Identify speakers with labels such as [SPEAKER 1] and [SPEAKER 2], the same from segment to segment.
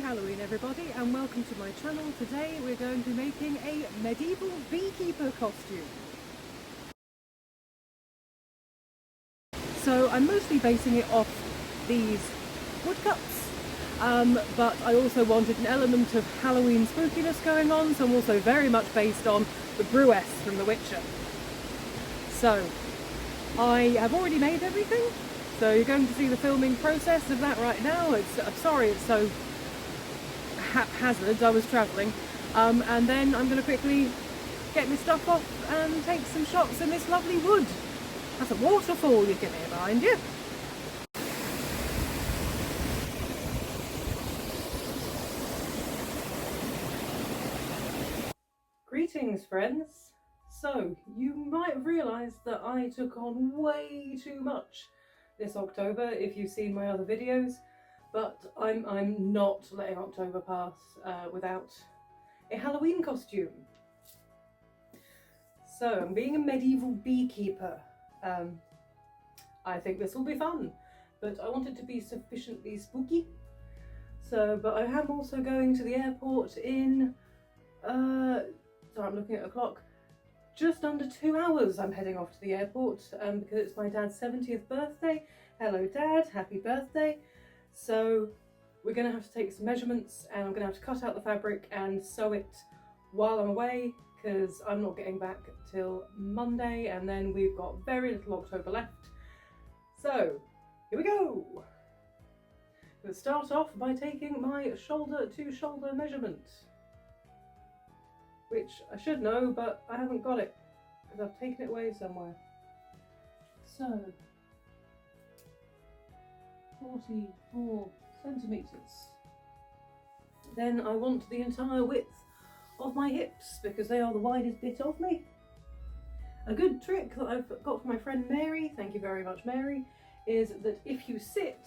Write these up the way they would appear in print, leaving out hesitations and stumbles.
[SPEAKER 1] Halloween everybody, and welcome to my channel. Today we're going to be making a medieval beekeeper costume. So I'm mostly basing it off these woodcuts, but I also wanted an element of Halloween spookiness going on, so I'm also very much based on the Brewess from The Witcher. So I have already made everything, so you're going to see the filming process of that right now. I'm sorry it's so haphazard, I was travelling, and then I'm going to quickly get my stuff off and take some shots in this lovely wood. That's a waterfall you can hear behind you. Greetings friends. So you might have realised that I took on way too much this October if you've seen my other videos, but I'm not letting October pass without a Halloween costume. So I'm being a medieval beekeeper. I think this will be fun, but I want it to be sufficiently spooky. So, but I am also going to the airport in, so I'm looking at a clock, just under 2 hours I'm heading off to the airport because it's my dad's 70th birthday. Hello Dad, happy birthday. So we're going to have to take some measurements and I'm going to have to cut out the fabric and sew it while I'm away because I'm not getting back till Monday, and then we've got very little October left. So here we go. We'll start off by taking my shoulder to shoulder measurement, which I should know, but I haven't got it because I've taken it away somewhere. So 44 centimetres. Then I want the entire width of my hips because they are the widest bit of me. A good trick that I've got from my friend Mary, thank you very much Mary, is that if you sit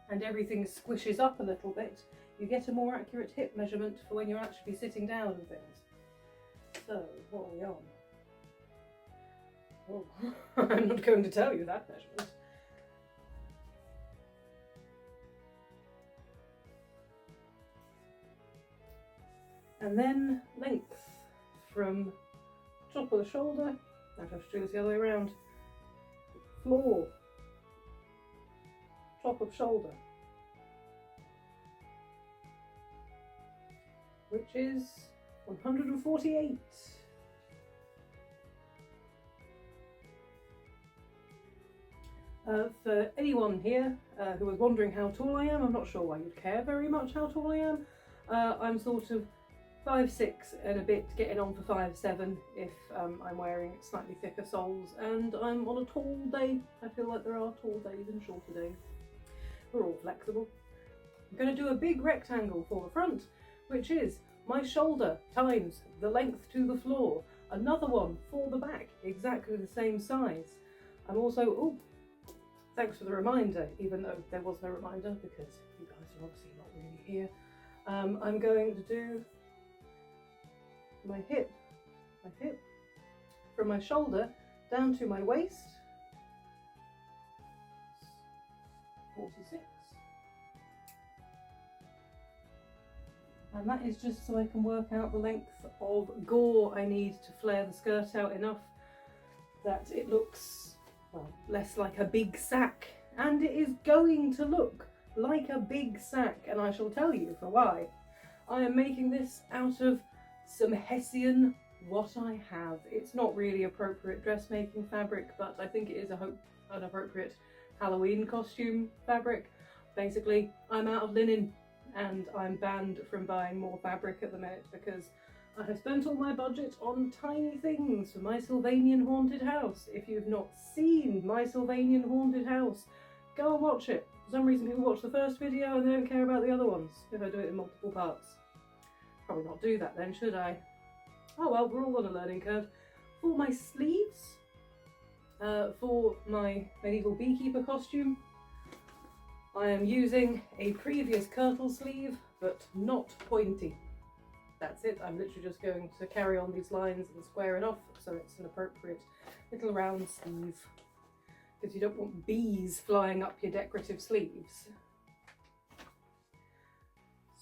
[SPEAKER 1] and everything squishes up a little bit, you get a more accurate hip measurement for when you're actually sitting down and things. So, what are we on? Oh, I'm not going to tell you that measurement. And then length from top of the shoulder, I have to do this the other way around, floor, top of shoulder, which is 148. For anyone here who was wondering how tall I am, I'm not sure why you'd care very much how tall I am. I'm sort of 5'6" and a bit, getting on for 5'7" if I'm wearing slightly thicker soles, and I'm on a tall day. I feel like there are tall days and shorter days. We're all flexible. I'm going to do a big rectangle for the front, which is my shoulder times the length to the floor. Another one for the back, exactly the same size. I'm also, oh, thanks for the reminder, even though there was no reminder because you guys are obviously not really here. I'm going to do my hip from my shoulder down to my waist, 46. And that is just so I can work out the length of gore I need to flare the skirt out enough that it looks, well, less like a big sack. And it is going to look like a big sack, and I shall tell you for why. I am making this out of some Hessian what I have. It's not really appropriate dressmaking fabric, but I think it is an appropriate Halloween costume fabric. Basically, I'm out of linen and I'm banned from buying more fabric at the minute because I have spent all my budget on tiny things for my Sylvanian haunted house. If you've not seen my Sylvanian haunted house, go and watch it. For some reason people watch the first video and they don't care about the other ones if I do it in multiple parts. Probably not do that then, should I? Oh well, we're all on a learning curve. For my sleeves, for my medieval beekeeper costume, I am using a previous kirtle sleeve, but not pointy. That's it, I'm literally just going to carry on these lines and square it off so it's an appropriate little round sleeve. Because you don't want bees flying up your decorative sleeves.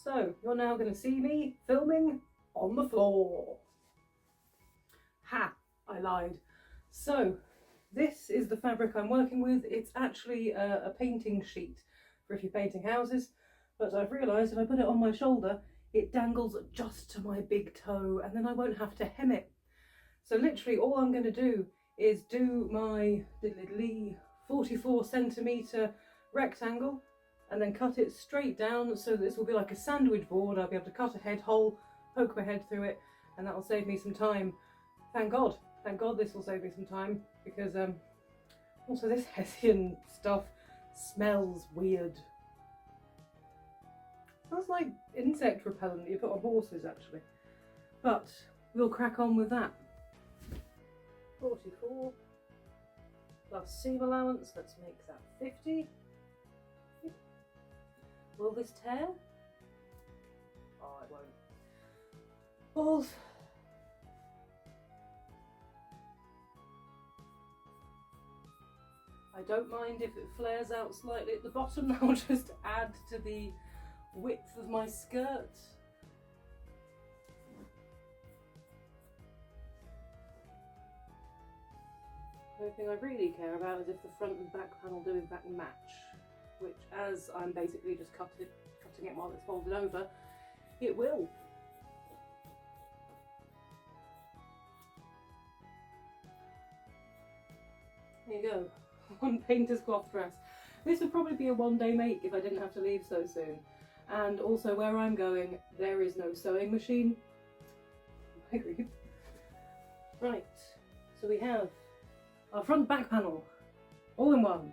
[SPEAKER 1] So you're now going to see me filming on the floor. Ha! I lied. So this is the fabric I'm working with. It's actually a painting sheet for if you're painting houses, but I've realised if I put it on my shoulder it dangles just to my big toe and then I won't have to hem it. So literally all I'm going to do is do my 44cm rectangle and then cut it straight down, so this will be like a sandwich board. I'll be able to cut a head hole, poke my head through it, and that will save me some time. Thank God this will save me some time, because also this hessian stuff smells weird. Smells like insect repellent that you put on horses actually. But we'll crack on with that. 44 plus seam allowance, let's make that 50. Will this tear? Oh, it won't. Balls. I don't mind if it flares out slightly at the bottom. That will just add to the width of my skirt. The only thing I really care about is if the front and back panel do in fact match, which, as I'm basically just cutting it while it's folded over, it will. There you go, one painter's cloth dress. This would probably be a one-day make if I didn't have to leave so soon. And also where I'm going, there is no sewing machine. I agree. Right, so we have our front back panel, all in one.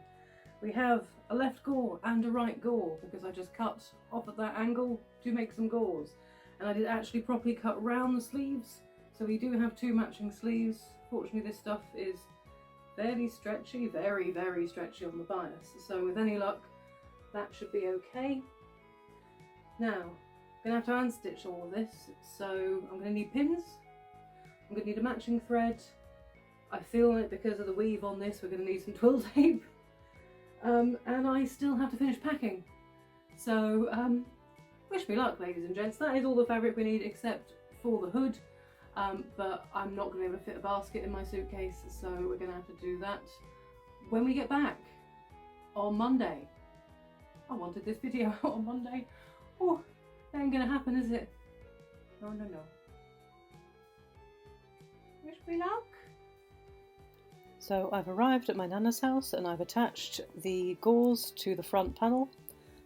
[SPEAKER 1] We have a left gore and a right gore, because I just cut off at that angle to make some gores. And I did actually properly cut round the sleeves, so we do have two matching sleeves. Fortunately this stuff is fairly stretchy, very, very stretchy on the bias, so with any luck that should be okay. Now, I'm going to have to hand stitch all of this, so I'm going to need pins, I'm going to need a matching thread. I feel like because of the weave on this we're going to need some twill tape, and I still have to finish packing. So wish me luck, ladies and gents. That is all the fabric we need except for the hood, but I'm not going to be able to fit a basket in my suitcase, so we're going to have to do that when we get back on Monday. I wanted this video out on Monday. Oh, that ain't going to happen, is it? No, no, no. Wish me luck. So I've arrived at my Nana's house and I've attached the gauze to the front panel.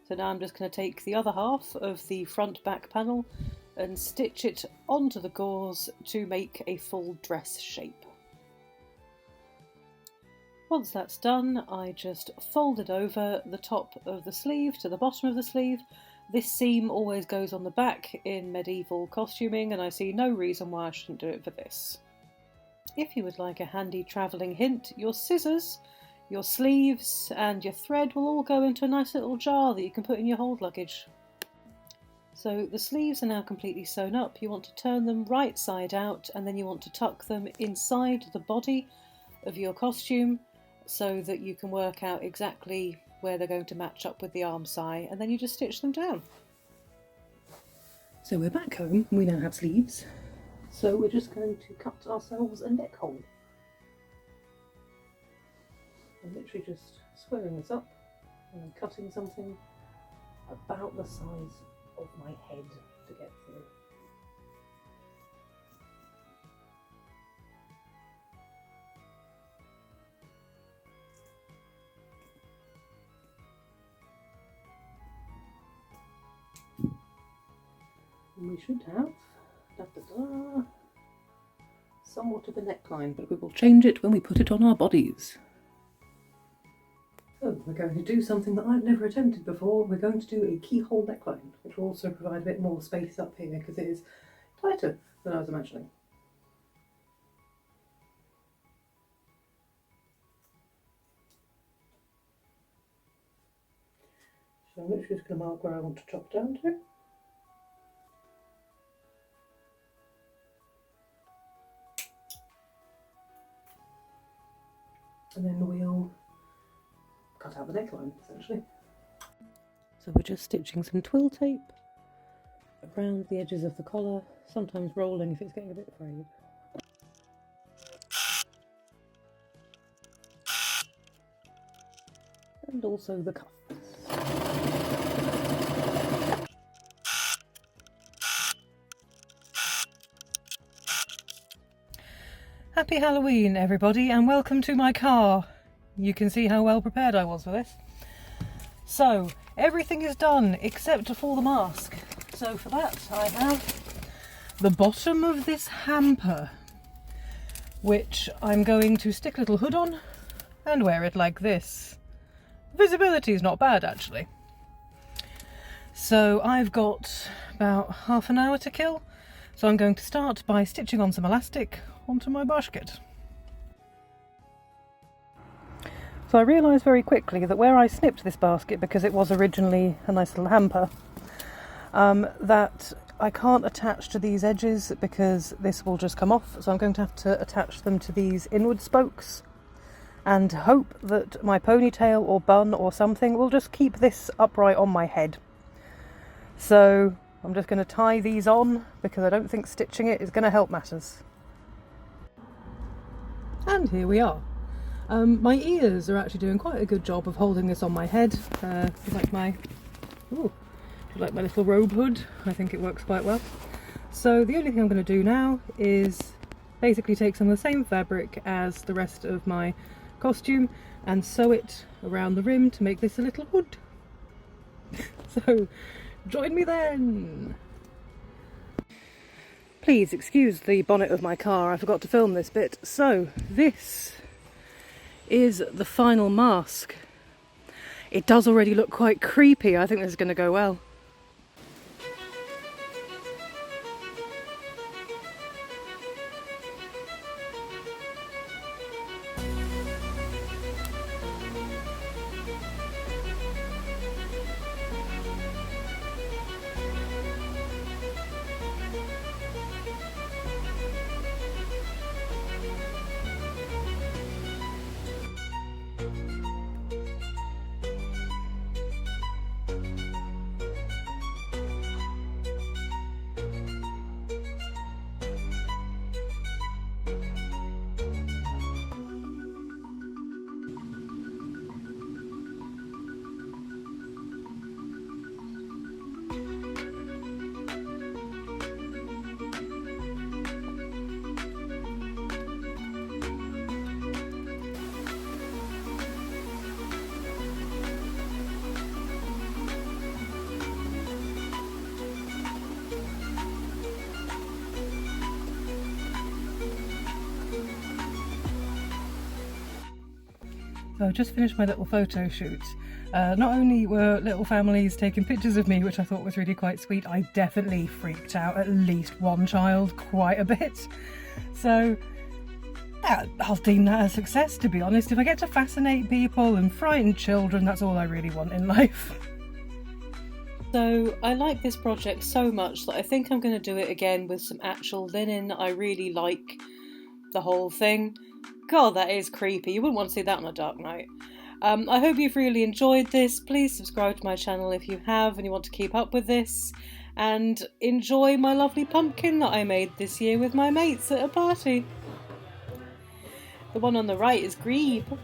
[SPEAKER 1] So now I'm just going to take the other half of the front back panel and stitch it onto the gauze to make a full dress shape. Once that's done, I just fold it over the top of the sleeve to the bottom of the sleeve. This seam always goes on the back in medieval costuming, and I see no reason why I shouldn't do it for this. If you would like a handy travelling hint, your scissors, your sleeves and your thread will all go into a nice little jar that you can put in your hold luggage. So the sleeves are now completely sewn up. You want to turn them right side out, and then you want to tuck them inside the body of your costume so that you can work out exactly where they're going to match up with the arm side, and then you just stitch them down. So we're back home, we now have sleeves. So we're just going to cut ourselves a neck hole. I'm literally just squaring this up and I'm cutting something about the size of my head to get through. And we should have somewhat of a neckline, but we will change it when we put it on our bodies. So we're going to do something that I've never attempted before. We're going to do a keyhole neckline, which will also provide a bit more space up here because it is tighter than I was imagining. So I'm literally just going to mark where I want to chop down to. And then we'll cut out the neckline, essentially. So we're just stitching some twill tape round the edges of the collar, sometimes rolling if it's getting a bit frayed. And also the cuffs. Happy Halloween everybody, and welcome to my car. You can see how well prepared I was for this. So, everything is done except for the mask. So for that I have the bottom of this hamper, which I'm going to stick a little hood on and wear it like this. Visibility is not bad actually. So I've got about half an hour to kill, so I'm going to start by stitching on some elastic onto my basket. So I realised very quickly that where I snipped this basket, because it was originally a nice little hamper, that I can't attach to these edges because this will just come off, so I'm going to have to attach them to these inward spokes and hope that my ponytail or bun or something will just keep this upright on my head. So I'm just going to tie these on because I don't think stitching it is going to help matters. And here we are. My ears are actually doing quite a good job of holding this on my head. Like my little robe hood, I think it works quite well. So the only thing I'm going to do now is basically take some of the same fabric as the rest of my costume and sew it around the rim to make this a little hood. So join me then! Please excuse the bonnet of my car, I forgot to film this bit. So this is the final mask. It does already look quite creepy. I think this is going to go well. So I just finished my little photo shoot. Not only were little families taking pictures of me, which I thought was really quite sweet, I definitely freaked out at least one child quite a bit. So I'll deem that a success, to be honest. If I get to fascinate people and frighten children, that's all I really want in life. So I like this project so much that I think I'm going to do it again with some actual linen. I really like the whole thing. God, that is creepy. You wouldn't want to see that on a dark night. I hope you've really enjoyed this. Please subscribe to my channel if you have and you want to keep up with this. And enjoy my lovely pumpkin that I made this year with my mates at a party. The one on the right is Grebe.